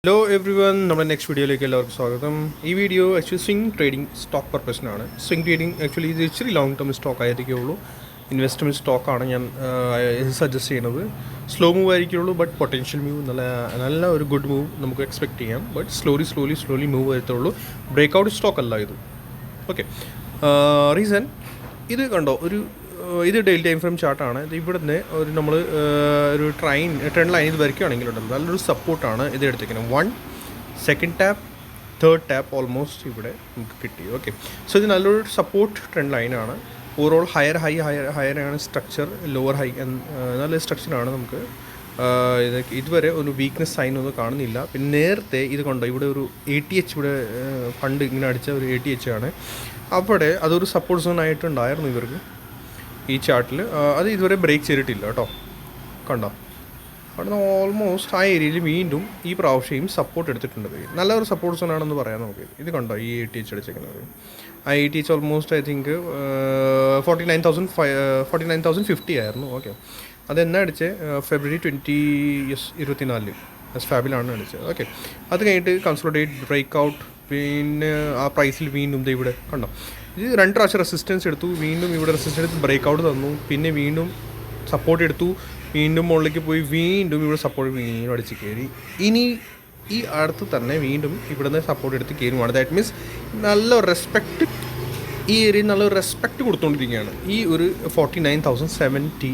Hello everyone, നമ്മുടെ next വീഡിയോയിലേക്ക് എല്ലാവർക്കും സ്വാഗതം. ഈ video actually swing trading stock പർപ്പസിനാണ്. സ്വിംഗ് ട്രേഡിംഗ് ആക്ച്വലി ഇത് ഇച്ചിരി ലോങ് ടേം സ്റ്റോക്ക് ആയിരിക്കുള്ളൂ. ഇൻവെസ്റ്റ്മെൻറ്റ് സ്റ്റോക്കാണ് ഞാൻ സജസ്റ്റ് ചെയ്യുന്നത്. സ്ലോ മൂവ് ആയിരിക്കുള്ളൂ, ബട്ട് പൊട്ടൻഷ്യൽ മൂവ് നല്ല ഒരു ഗുഡ് മൂവ് നമുക്ക് എക്സ്പെക്ട് ചെയ്യാം. ബട്ട് സ്ലോലി മൂവ് വരത്തുള്ളൂ. ബ്രേക്ക്ഔട്ട് സ്റ്റോക്ക് അല്ല ഇത്. ഓക്കെ, റീസൺ ഇത് കണ്ടോ, ഇത് ഡെയിലി ടൈം ഫ്രെയിം ചാർട്ടാണ്. ഇത് ഇവിടുന്ന് നമ്മൾ ഒരു ട്രെൻഡ് ലൈൻ ഇത് വരയ്ക്കുകയാണെങ്കിൽ ഉണ്ടല്ലോ, നല്ലൊരു സപ്പോർട്ടാണ് ഇത് എടുത്തേക്കുന്നത്. 1 second tap, third tap almost ഇവിടെ നമുക്ക് കിട്ടി. ഓക്കെ, സോ ഇത് നല്ലൊരു സപ്പോർട്ട് ട്രെൻഡ് ലൈനാണ്. ഓവറോൾ ഹയർ ആണ് സ്ട്രക്ചർ, ലോവർ ഹൈ നല്ല സ്ട്രക്ചറാണ്. നമുക്ക് ഇതുവരെ ഒരു വീക്ക്നെസ് സൈൻ ഒന്നും കാണുന്നില്ല. പിന്നെ നേരത്തെ ഇത് കണ്ടോ, ഇവിടെ ഒരു ATH ഇവിടെ ഫണ്ട് ഇങ്ങനെ അടിച്ച ഒരു ATH ആണ്. അവിടെ അതൊരു സപ്പോർട്ട് സോൺ ആയിട്ടുണ്ടായിരുന്നു ഇവർക്ക് ഈ ചാർട്ടിൽ. അത് ഇതുവരെ ബ്രേക്ക് ചെയ്തിട്ടില്ല കേട്ടോ. കണ്ടോ, അവിടെ നിന്ന് ഓൾമോസ്റ്റ് ആ ഏരിയയിൽ വീണ്ടും ഈ പ്രാവശ്യം സപ്പോർട്ട് എടുത്തിട്ടുണ്ട്. നല്ലൊരു സപ്പോർട്ട് സോൺ ആണെന്ന് പറയാം നമുക്ക്. ഇത് കണ്ടോ, ഈ ATH അടിച്ചേക്കുന്നത്. ആ ATH ഓൾമോസ്റ്റ് ഐ തിങ്ക് 49,050 ആയിരുന്നു. ഓക്കെ, അതെന്നാ അടിച്ച് ഫെബ്രുവരി 24 ഫാബിലാണ് അടിച്ചത്. ഓക്കെ, അത് കഴിഞ്ഞിട്ട് കൺസോളിഡേറ്റ് ബ്രേക്ക് ഔട്ട്. പിന്നെ ആ പ്രൈസിൽ വീണ്ടും ഇവിടെ കണ്ടോ, ഇത് 2 പ്രാവശ്യം റെസിസ്റ്റൻസ് എടുത്തു, വീണ്ടും ഇവിടെ റെസിസ്റ്റൻസ് ബ്രേക്ക് ഔട്ട് തന്നു, പിന്നെ വീണ്ടും സപ്പോർട്ട് എടുത്തു, വീണ്ടും മുകളിലേക്ക് പോയി, വീണ്ടും ഇവിടെ സപ്പോർട്ട് വീണ്ടും അടിച്ച് കയറി. ഇനി ഈ അടുത്ത് തന്നെ വീണ്ടും ഇവിടുന്ന് സപ്പോർട്ട് എടുത്ത് കയറുവാണ്. ദാറ്റ് മീൻസ് നല്ല റെസ്പെക്റ്റ്, ഈ ഏരിയയിൽ നല്ല റെസ്പെക്റ്റ് കൊടുത്തുകൊണ്ടിരിക്കുകയാണ്. ഈ ഒരു 49,970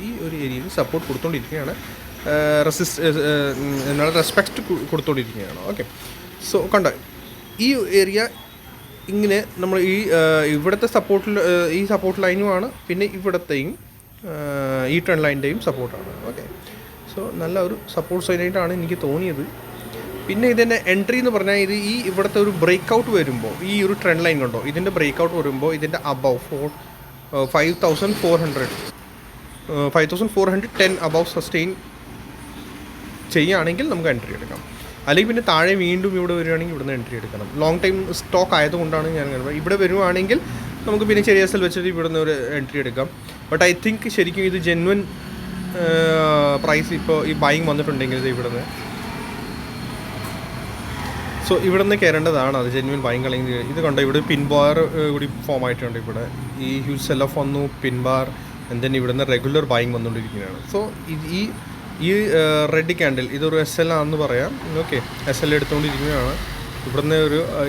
ഈ ഒരു ഏരിയയിൽ സപ്പോർട്ട് കൊടുത്തുകൊണ്ടിരിക്കുകയാണ്. നല്ല റെസ്പെക്റ്റ് കൊടുത്തുകൊണ്ടിരിക്കുകയാണ്. ഓക്കെ, സോ കണ്ട ഈ ഏരിയ ഇങ്ങനെ നമ്മൾ ഇവിടുത്തെ ഈ സപ്പോർട്ട് ലൈനുമാണ്, പിന്നെ ഇവിടത്തെയും ഈ ട്രെൻഡ് ലൈൻ്റെയും സപ്പോർട്ടാണ്. ഓക്കെ, സോ നല്ല ഒരു സപ്പോർട്ട് സൈനായിട്ടാണ് എനിക്ക് തോന്നിയത്. പിന്നെ ഇതിൻ്റെ എൻട്രി എന്ന് പറഞ്ഞാൽ ഇവിടുത്തെ ഒരു ബ്രേക്ക് ഔട്ട് വരുമ്പോൾ, ഈ ഒരു ട്രെൻഡ് ലൈൻ കണ്ടോ, ഇതിൻ്റെ ബ്രേക്ക് ഔട്ട് വരുമ്പോൾ ഇതിൻ്റെ അബവ് 5,410 അബവ് സസ്റ്റെയിൻ ചെയ്യുകയാണെങ്കിൽ നമുക്ക് എൻട്രി എടുക്കാം. അല്ലെങ്കിൽ പിന്നെ താഴെ വീണ്ടും ഇവിടെ വരികയാണെങ്കിൽ ഇവിടുന്ന് എൻട്രി എടുക്കണം. ലോങ് ടൈം സ്റ്റോക്ക് ആയതുകൊണ്ടാണ് ഞാൻ ഇവിടെ വരുവാണെങ്കിൽ നമുക്ക് പിന്നെ ചെറിയ SL വെച്ചിട്ട് ഇവിടുന്ന് ഒരു എൻട്രി എടുക്കാം. ബട്ട് ഐ തിങ്ക് ശരിക്കും ഇത് ജെന്വൻ പ്രൈസ് ഇപ്പോൾ ഈ ബൈങ് വന്നിട്ടുണ്ടെങ്കിൽ ഇത് ഇവിടുന്ന്, സോ ഇവിടെ നിന്ന് കയറേണ്ടതാണ്. അത് ജെന്വൻ ബൈങ്. അല്ലെങ്കിൽ ഇത് കണ്ടോ, ഇവിടെ പിൻ ബാർ കൂടി ഫോം ആയിട്ടുണ്ട്. ഇവിടെ ഈ ഹ്യൂജ് സെൽ ഓഫ് വന്നു, പിൻ ബാർ, then ഇവിടെ നിന്ന് റെഗുലർ ബൈങ് വന്നുകൊണ്ടിരിക്കുകയാണ്. സോ ഈ റെഡ് ക്യാൻഡിൽ ഇതൊരു SL ആണെന്ന് പറയാം. Okay, SL എടുത്തുകൊണ്ടിരിക്കുകയാണ്. ഇവിടുന്ന്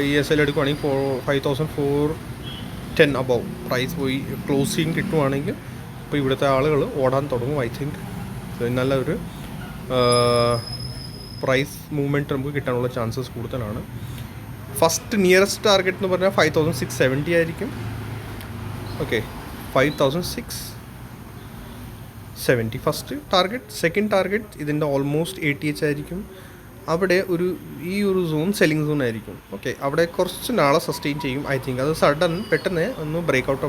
ഈ SL എടുക്കുകയാണെങ്കിൽ 5,410 അബവ് പ്രൈസ് പോയി ക്ലോസിങ് കിട്ടുവാണെങ്കിൽ ഇപ്പോൾ ഇവിടുത്തെ ആളുകൾ ഓടാൻ തുടങ്ങും. ഐ തിങ്ക് നല്ലൊരു പ്രൈസ് മൂവ്മെൻറ്റ് നമുക്ക് കിട്ടാനുള്ള ചാൻസസ് കൂടുതലാണ്. ഫസ്റ്റ് നിയറസ്റ്റ് ടാർഗറ്റ് എന്ന് പറഞ്ഞാൽ 5,670 ആയിരിക്കും. Okay, 5,670 first target. Second target ഇതിൻ്റെ ഓൾമോസ്റ്റ് ATH ആയിരിക്കും. അവിടെ ഈ ഒരു സോൺ സെല്ലിംഗ് സോൺ ആയിരിക്കും. ഓക്കെ, അവിടെ കുറച്ച് നാളെ സസ്റ്റെയിൻ ചെയ്യും. ഐ തിങ്ക് അത് പെട്ടെന്ന് ഒന്നും ബ്രേക്ക് ഔട്ട്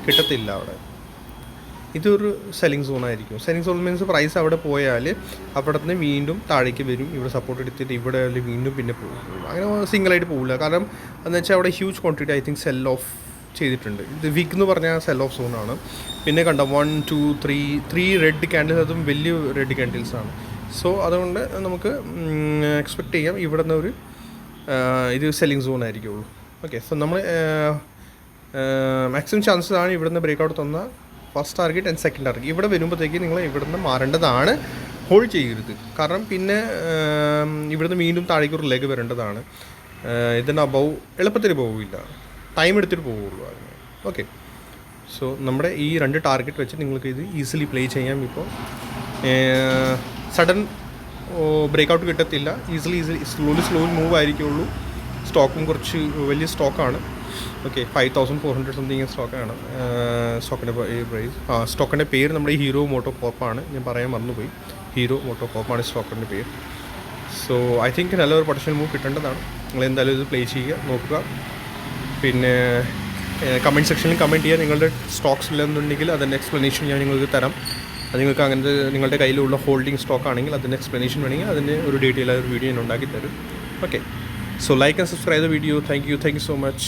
കിട്ടത്തില്ല. അവിടെ ഇതൊരു സെല്ലിംഗ് സോൺ ആയിരിക്കും. സെല്ലിംഗ് സോൺ മീൻസ് പ്രൈസ് അവിടെ പോയാൽ അവിടെ നിന്ന് വീണ്ടും താഴേക്ക് വരും, ഇവിടെ സപ്പോർട്ട് എടുത്തിട്ട് ഇവിടെ വീണ്ടും പിന്നെ പോകും. അങ്ങനെ സിംഗിളായിട്ട് പോകില്ല. കാരണം എന്ന് വെച്ചാൽ അവിടെ huge quantity I think cell of ചെയ്തിട്ടുണ്ട്. ഇത് വീക്ക് എന്ന് പറഞ്ഞാൽ സെൽ ഓഫ് സോണാണ്. പിന്നെ കണ്ട 1 2 3 റെഡ് ക്യാൻഡിൽസ്, അതും വലിയ റെഡ് ക്യാൻഡിൽസാണ്. സോ അതുകൊണ്ട് നമുക്ക് എക്സ്പെക്റ്റ് ചെയ്യാം ഇവിടെ നിന്ന് ഇത് സെല്ലിംഗ് സോൺ ആയിരിക്കുള്ളൂ. ഓക്കെ, സോ നമ്മൾ മാക്സിമം ചാൻസസ് ആണ് ഇവിടെ നിന്ന് ബ്രേക്ക് ഔട്ട് തന്ന first target and second target. ഇവിടെ വരുമ്പോഴത്തേക്ക് നിങ്ങൾ ഇവിടെ നിന്ന് മാറേണ്ടതാണ്, ഹോൾഡ് ചെയ്യരുത്. കാരണം പിന്നെ ഇവിടുന്ന് വീണ്ടും താഴേക്ക് ഒരു ലെഗ് വരേണ്ടതാണ്. ഇതിൻ്റെ അബവ് എളുപ്പത്തിൽ പോവില്ല, ടൈം എടുത്തിട്ട് പോവുള്ളൂ. ഓക്കെ, സോ നമ്മുടെ ഈ 2 ടാർഗറ്റ് വെച്ച് നിങ്ങൾക്ക് ഇത് ഈസിലി പ്ലേ ചെയ്യാം. ഇപ്പോൾ സഡൻ ബ്രേക്ക് ഔട്ട് കിട്ടത്തില്ല. ഈസിലി സ്ലോലി മൂവ് ആയിരിക്കുള്ളൂ. സ്റ്റോക്കും കുറച്ച് വലിയ സ്റ്റോക്കാണ്. ഓക്കെ, 5,400 സംതിങ് സ്റ്റോക്കാണ്. സ്റ്റോക്കിൻ്റെ പ്രൈസ്, സ്റ്റോക്കിൻ്റെ പേര് നമ്മുടെ ഹീറോ മോട്ടോ കോർപ്പാണ്. ഞാൻ പറയാൻ മറന്നുപോയി. ഹീറോ മോട്ടോ കോർപ്പാണ് സ്റ്റോക്കിൻ്റെ പേര്. സോ ഐ തിങ്ക് നല്ലൊരു പൊട്ടൻഷ്യൽ മൂവ് കിട്ടേണ്ടതാണ്. നിങ്ങൾ എന്തായാലും ഇത് പ്ലേ ചെയ്യുക, നോക്കുക. പിന്നെ കമൻറ്റ് സെക്ഷനിൽ കമൻറ്റ് ചെയ്യുക. നിങ്ങളുടെ സ്റ്റോക്സ് ഇല്ലെന്നുണ്ടെങ്കിൽ അതിൻ്റെ എക്സ്പ്ലനേഷൻ ഞാൻ നിങ്ങൾക്ക് തരാം. അത് നിങ്ങൾക്ക് അങ്ങനത്തെ നിങ്ങളുടെ കയ്യിലുള്ള ഹോൾഡിംഗ് സ്റ്റോക്ക് ആണെങ്കിൽ അതിൻ്റെ എക്സ്പ്ലനേഷൻ വേണമെങ്കിൽ അതിൻ്റെ ഒരു ഡീറ്റെയിൽ ആയ ഒരു വീഡിയോ ഞാൻ ഉണ്ടാക്കി തരും. Okay, so like and subscribe the video. Thank you so much.